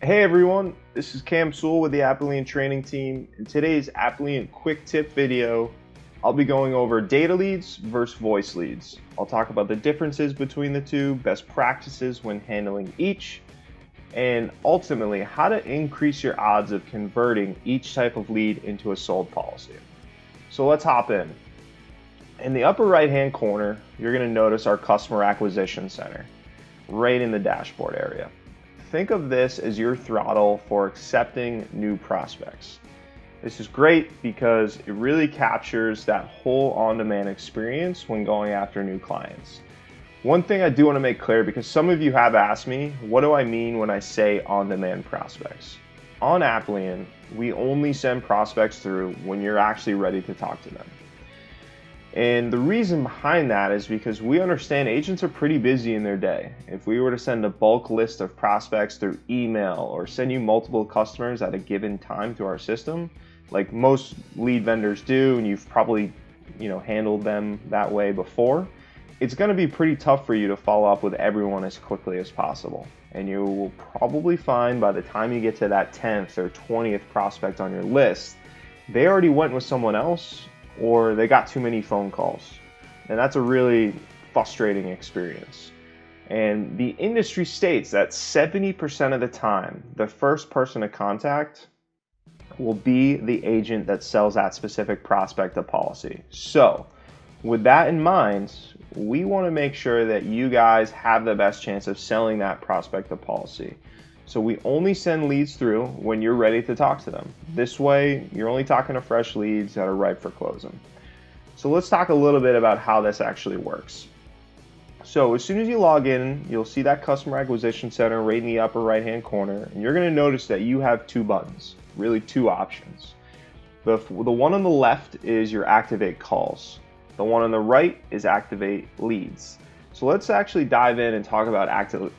Hey everyone, this is Cam Sewell with the Apliant training team. In today's Apliant quick tip video, I'll be going over data leads versus voice leads. I'll talk about the differences between the two, best practices when handling each, and ultimately how to increase your odds of converting each type of lead into a sold policy. So let's hop in. In the upper right hand corner, you're going to notice our customer acquisition center right in the dashboard area. Think of this as your throttle for accepting new prospects. This is great because it really captures that whole on-demand experience when going after new clients. One thing I do want to make clear, because some of you have asked me, what do I mean when I say on-demand prospects? On Apliant, we only send prospects through when you're actually ready to talk to them. And the reason behind that is because we understand agents are pretty busy in their day. If we were to send a bulk list of prospects through email or send you multiple customers at a given time through our system, like most lead vendors do, and you've probably handled them that way before, it's going to be pretty tough for you to follow up with everyone as quickly as possible. And you will probably find by the time you get to that 10th or 20th prospect on your list, they already went with someone else, or they got too many phone calls. And that's a really frustrating experience. And the industry states that 70% of the time, the first person to contact will be the agent that sells that specific prospect a policy. So with that in mind, we want to make sure that you guys have the best chance of selling that prospect a policy. So we only send leads through when you're ready to talk to them. This way, you're only talking to fresh leads that are ripe for closing. So let's talk a little bit about how this actually works. So as soon as you log in, you'll see that customer acquisition center right in the upper right-hand corner, and you're going to notice that you have two buttons, really two options. The one on the left is your activate calls. The one on the right is activate leads. So let's actually dive in and talk about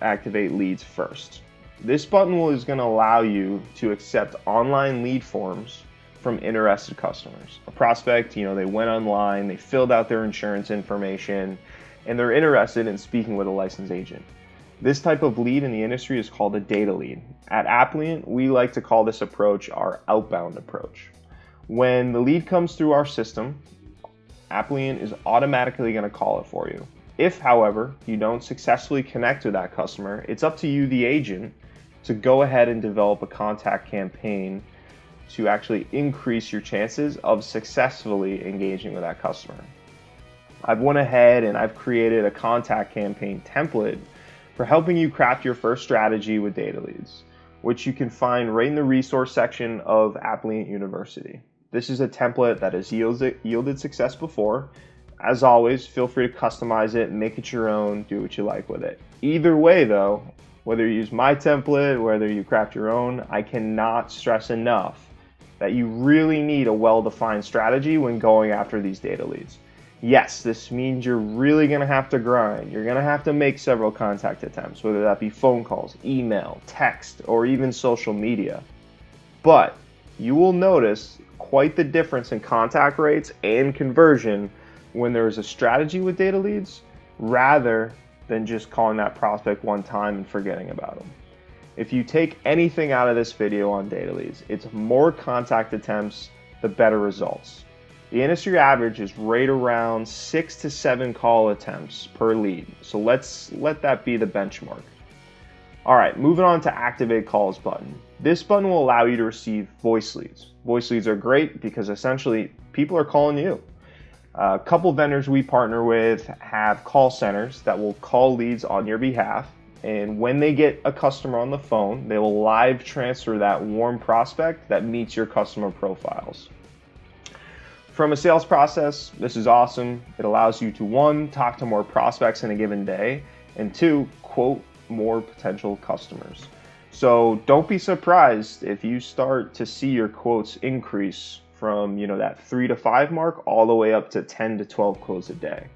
activate leads first. This button is going to allow you to accept online lead forms from interested customers. A prospect, they went online, they filled out their insurance information, and they're interested in speaking with a licensed agent. This type of lead in the industry is called a data lead. At Apliant, we like to call this approach our outbound approach. When the lead comes through our system, Apliant is automatically going to call it for you. If, however, you don't successfully connect with that customer, it's up to you, the agent, to go ahead and develop a contact campaign to actually increase your chances of successfully engaging with that customer. I've went ahead and I've created a contact campaign template for helping you craft your first strategy with data leads, which you can find right in the resource section of Apliant University. This is a template that has yielded success before. As always, feel free to customize it, make it your own, do what you like with it. Either way though, whether you use my template, whether you craft your own, I cannot stress enough that you really need a well-defined strategy when going after these data leads. Yes, this means you're really going to have to grind. You're going to have to make several contact attempts, whether that be phone calls, email, text, or even social media. But you will notice quite the difference in contact rates and conversion when there is a strategy with data leads rather than just calling that prospect one time and forgetting about them. If you take anything out of this video on data leads, it's more contact attempts, the better results. The industry average is right around 6 to 7 call attempts per lead. So let's let that be the benchmark. All right, moving on to activate calls button. This button will allow you to receive voice leads. Voice leads are great because essentially people are calling you. A couple vendors we partner with have call centers that will call leads on your behalf, and when they get a customer on the phone, they will live transfer that warm prospect that meets your customer profiles. From a sales process, this is awesome. It allows you to, one, talk to more prospects in a given day, and two, quote more potential customers. So don't be surprised if you start to see your quotes increase from that 3 to 5 mark all the way up to 10 to 12 quotes a day.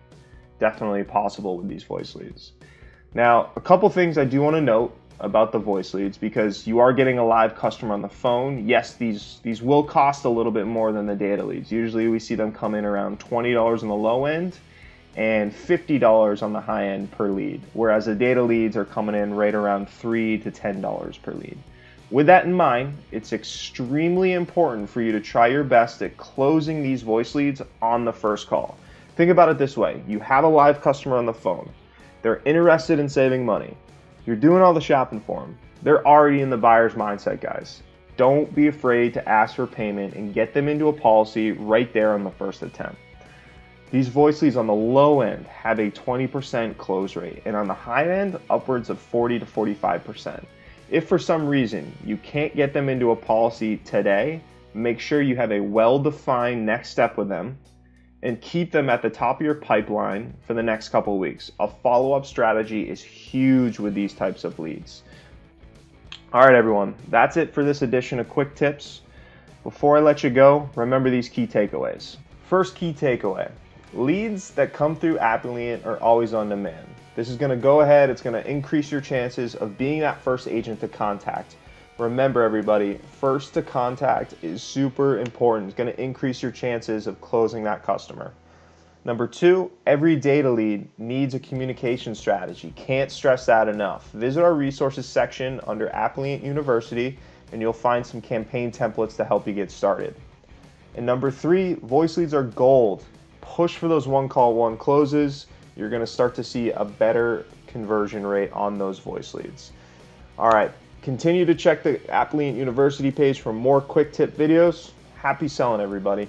Definitely possible with these voice leads. Now, a couple things I do want to note about the voice leads, because you are getting a live customer on the phone. Yes, these will cost a little bit more than the data leads. Usually we see them come in around $20 on the low end and $50 on the high end per lead, whereas the data leads are coming in right around $3 to $10 per lead. With that in mind, it's extremely important for you to try your best at closing these voice leads on the first call. Think about it this way. You have a live customer on the phone. They're interested in saving money. You're doing all the shopping for them. They're already in the buyer's mindset, guys. Don't be afraid to ask for payment and get them into a policy right there on the first attempt. These voice leads on the low end have a 20% close rate, and on the high end, upwards of 40 to 45%. If for some reason you can't get them into a policy today, make sure you have a well-defined next step with them and keep them at the top of your pipeline for the next couple of weeks. A follow-up strategy is huge with these types of leads. All right, everyone, that's it for this edition of Quick Tips. Before I let you go, remember these key takeaways. First key takeaway, leads that come through Apliant are always on demand. This is going to go ahead, it's going to increase your chances of being that first agent to contact. Remember everybody, first to contact is super important. It's going to increase your chances of closing that customer. Number two, every data lead needs a communication strategy. Can't stress that enough. Visit our resources section under Apliant University and you'll find some campaign templates to help you get started. And number three, voice leads are gold. Push for those one call, one closes. You're going to start to see a better conversion rate on those voice leads. All right, continue to check the Apliant University page for more quick tip videos. Happy selling, everybody.